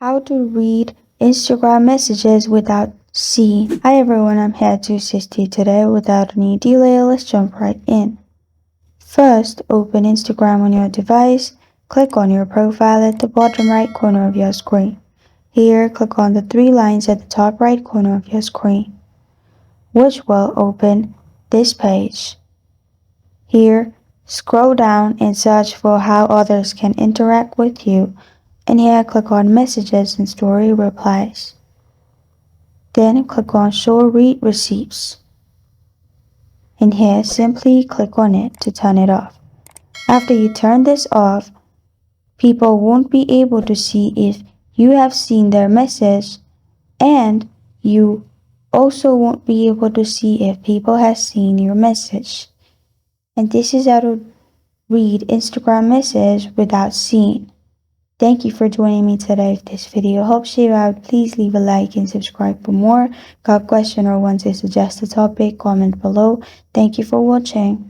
How to read Instagram messages without seeing. Hi everyone, I'm here to assist you today. Without any delay, let's jump right in. First, open Instagram on your device. Click on your profile at the bottom right corner of your screen. Here, click on the three lines at the top right corner of your screen, which will open this page. Here, scroll down and search for how others can interact with you. And here, click on Messages and Story Replies. Then click on Show Read Receipts. And here, simply click on it to turn it off. After you turn this off, people won't be able to see if you have seen their message, and you also won't be able to see if people have seen your message. And this is how to read Instagram message without seeing. Thank you for joining me today. If this video helps you out, please leave a like and subscribe for more. Got a question or want to suggest a topic? Comment below. Thank you for watching.